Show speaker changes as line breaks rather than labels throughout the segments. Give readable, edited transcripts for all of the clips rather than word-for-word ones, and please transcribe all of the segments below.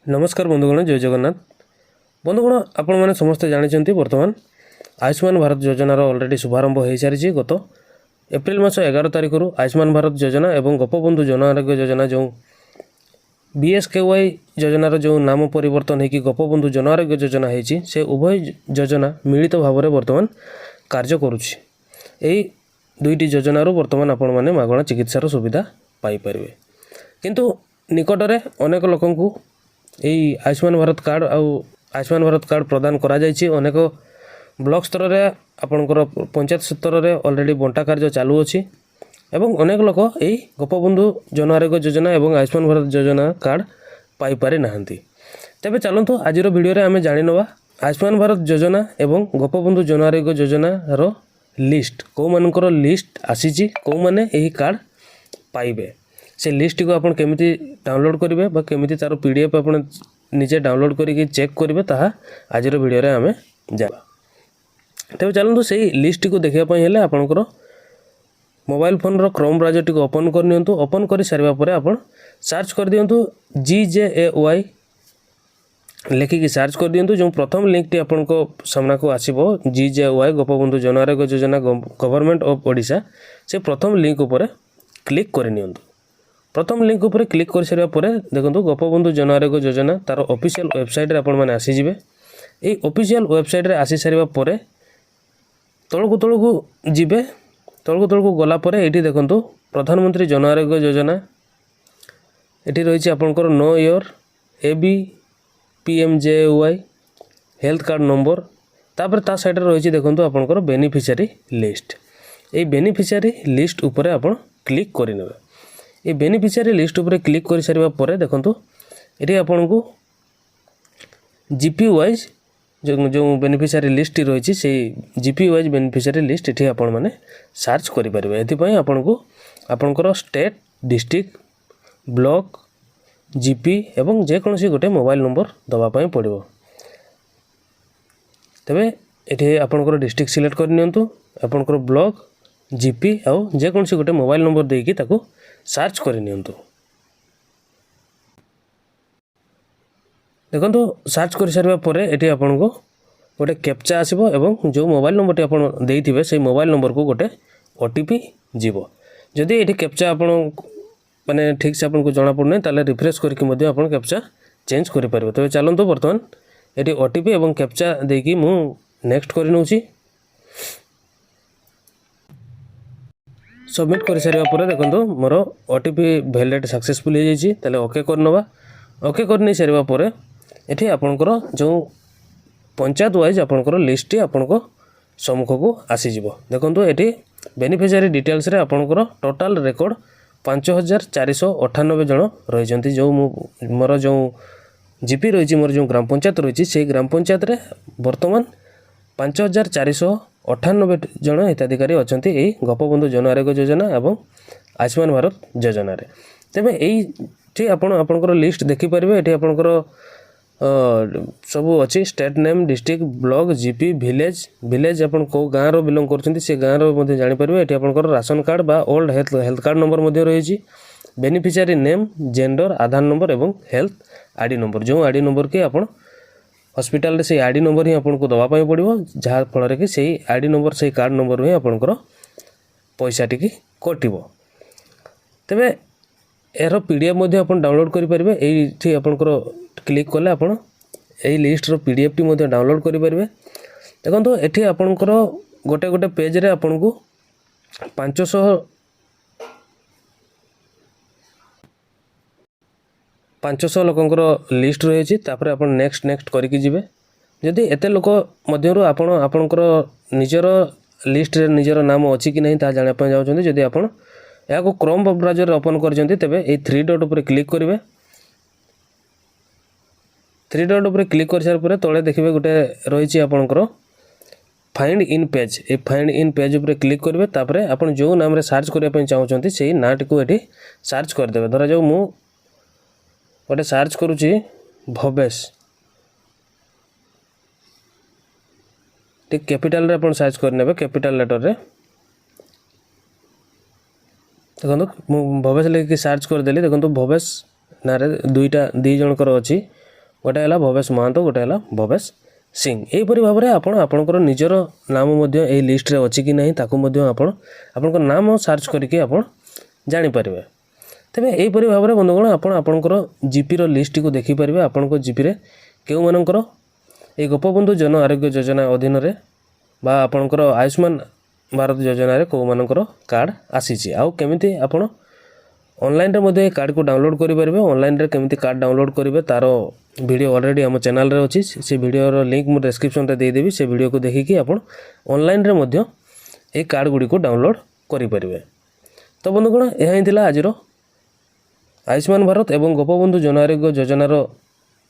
नमस्कार बंधुगण जय जगन्नाथ बंधुगण आपण मैंने समस्ते जानते बर्तमान आयुष्मान भारत योजनार अलरेडी शुभारंभ हो सारी गत एप्रिल मास 11 तारिख आयुष्मान भारत योजना एवं गोपबंधु जन आरोग्य योजना जो BSKY योजनार जो नाम परिवर्तन होगी गोपबंधु जन आरोग्य योजना होती से उभय योजना मिलित भाव में बर्तमान कार्य करुच्ची यही दुईटी योजनार बर्तमान आपण मैंने मागणा चिकित्सार सुविधा पाइपर किंतु निकटरे अनेक लोकंकु यही आयुष्मान भारत कार्ड आयुष्मान भारत कार्ड प्रदान करा जायछि अनेक ब्लॉक स्तर रे आपनकर पंचायत स्तर रे ऑलरेडी बंटा कार्य चालू अछि एवं अनेक लोक यही गोपबंधु जन आरोग्य योजना एवं आयुष्मान भारत योजना कार्ड पाई पारे नाहंती। तेबे चलंतु आजिर वीडियो रे आमे जानि नवा आयुष्मान भारत योजना एवं गोपबंधु जन आरोग्य योजना रो लिस्ट को मानकर लिस्ट आसीछि को माने यही कार्ड पाइबे से लिस्ट को आपण केमिति डाउनलोड करेंगे बा केमिति तार PDF आपण निजे डाउनलोड करके चेक करेंगे ताहा आजिर वीडियो रे आमे जाबा। तेबे चलंतु सेही लिस्ट को देखिया पई हेले आपनकर मोबाइल फोन रो क्रोम ब्राउजर टिको ओपन कर नियंतु ओपन कर सारिबा परे आपण सर्च कर दियंतु GJAY लेखिकी सर्च कर दियंतु जो प्रथम लिंक टी आपण को सामना को आसीबो GJAY Gopabandhu Jan Arogya Yojana government of Odisha से प्रथम लिंक ऊपर क्लिक कर नियंतु। प्रथम लिंक ऊपर क्लिक कर सारा पर देखो गोपबंधु जन आरोग्य योजना तार ऑफिशियल वेबसाइट रे आपण माने आसीजिबे ए ऑफिशियल वेबसाइट रे आसी सारिबा पर तळकु जिबे तळकु गला पर एठी देखंतु प्रधानमंत्री जन आरोग्य योजना एठी रहिछि आपनकर know your ABPMJY health card number तापर ता साइड रे रहिछि देखंतु आपनकर beneficiary list A beneficiary list ऊपर आपण क्लिक करिनेबे ये बेनिफिशियरी लिस्ट ऊपर क्लिक कर सारिबा परे देखंतु एठी आपनकु GP वाइज जो बेनिफिशियरी लिस्ट रही से GP वाइज बेनिफिशियरी लिस्ट एठी आपण माने सर्च करि परिबे। एथि पई आपनकु आपनकर स्टेट डिस्ट्रिक्ट ब्लॉक GP एवं जे कोनसी गोटे मोबाइल नंबर दबा पई पड़िबो। तबे एठी आपनकर डिस्ट्रिक्ट सिलेक्ट कर नियंतु आपनकर ब्लॉक GP आउ जे कोनसी गोटे मोबाइल नंबर देकी ताकू सर्च कर नियंतु। देखंतु सर्च कर सारिबा परे एठी आपनको गोटे कैप्चा आसीबो एवं जो मोबाइल नंबर टी आपण देइथिबे से मोबाइल नंबर को गोटे OTP जीवो। जदि एठी कैप्चा आपण माने ठीक से आपनको जणा पड़नै ताले रिफ्रेश करके मध्ये आपण कैप्चा चेंज करि परबो। तबे चलंतु वर्तमान एठी OTP एवं कैप्चा देकी मु नेक्स्ट करि नउची सबमिट कर सारिबा परे देखंतु मोर OTP वैलिडेट सक्सेसफुल हो जाइछि ताले ओके करनबा ओके करनै सारिबा परे एठी आपनकर जो पंचायत वाइज आपनकर लिस्ट टी आपनको सम्मुख को आसी जिवो। देखंतु एठी बेनिफिशियरी डिटेल्स रे आपनकर टोटल रेकॉर्ड 5498 जण रहिजंती जो मोर जो GP रहिछि मोर जो ग्राम पंचायत रहिछि से ग्राम पंचायत रे वर्तमान 5498 जन हिताधिकारी अच्छा यही गोपबंधु जन आरोग्य योजना एवं आयुष्मान भारत योजना रे। तेबे एठी आपनकर लिस्ट देखि परिबे एठी आपनकर सब अच्छी state name district block GP village आपन को गाँव रो बिलोंग करछंती से गाँव रो मध्ये जानि परिबे। एठी आपनकर राशन कार्ड बा ओल्ड हेल्थ कार्ड नंबर मध्ये रहिछि बेनिफिशियरी नेम जेंडर आधार नंबर एवं हेल्थ ID नंबर जो ID नंबर के आपण हॉस्पिटल से ID नंबर ही आपको दवा पाई पड़ो जहाँ फल कि से ID नंबर से कार्ड नंबर ही आपंकर पैसा टी कटो। तेबे यार PDF मध्ये आप डाउनलोड करेंगे ये आपंकर क्लिक कले आप लिस्ट रो PDF टी मध्ये डाउनलोड करेंगे। देखो ये आपंकर गोटे गोटे पेज रे आपन को 500 लोकंकर लिस्ट रही तापर आप नेक्स्ट करके जिबे। जदि एते लोक मध्यरु आपणकर निजर लिस्ट रे निजर नाम अछि कि नहीं ता जाने पय जाउछन्ती। जदि आपण या को क्रोम ब्राउजर ओपन करजंती तेबे ए 3 डॉट ऊपर क्लिक करिवे। 3 डॉट ऊपर क्लिक कर सार परे तळे देखिबे गोटे रहिछि आपणकर find in page A find in page ऊपर क्लिक करिवे तापर आपण जो नाम रे सर्च करिया पय चाहुछन्ती सेही नाट को एठी सर्च कर देबे। धरा जो मु गोटे सर्च करुच्ची भवेश ठीक कैपिटल रे अपन सर्च करने कैपिटल लेटर रे देखो भवेश लेकिन सर्च करदेली देखो भवेश ना दुईटा दी जनकर अच्छी गोटे है भवेश महांत गोटे है भवेश सिंह। यहीपरि भाव में आपणकर निजर नाम ये लिस्ट रे अच्छी कि नहीं आपण नाम सर्च करके आप जानीपर। तेरे यहीपरि भाव में बंधुगण आपणकर जीपी लिस्ट को देखिपारे आपण जीपी क्यों मानकर ये गोपबंधु जन आरोग्य योजना अधीन बा आपणकर आयुष्मान भारत योजना कौ मानकर कार्ड आसी आउ केमिति आपण ऑनलाइन रे मध्ये कार्ड को डाउनलोड करेंगे। ऑनलाइन रे केमिति कार्ड डाउनलोड करेंगे तार वीडियो ऑलरेडी आम चैनल रे अच्छी से वीडियो लिंक मुझे डिस्क्रिप्शन रे देदेवी। से वीडियो को देखिकी आप ऑनलाइन रे मध्ये ये कार्ड गुड़ी को डाउनलोड करेंगे। तो बंधुगण यह आज आयुष्मान भारत एवं गोपबंधु जन आरोग्य योजनार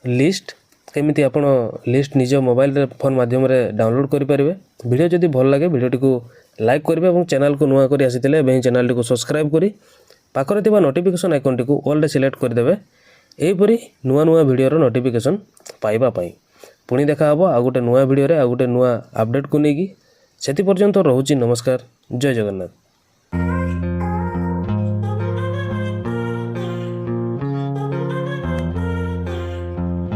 लिस्ट केमिति आपण लिस्ट निज मोबाइल रे फोन माध्यम रे डाउनलोड करेंगे। वीडियो जदि भल लगे वीडियोटी को लाइक करेंगे और चैनल को नुआ कर आसी चैनल को सब्सक्राइब करी पाखरे थिबा नोटिफिकेशन आइकन टी ऑल रे सिलेक्ट करदेवे। एहीपरि नुआ नुआ वीडियोर नोटिफिकेशन पाइबा पाई पुणी देखा हबो आ गोटे नुआ वीडियो रे आ गोटे नुआ अपडेट को नेकी। सेति पर्यंत रहुची नमस्कार। जय जगन्नाथ।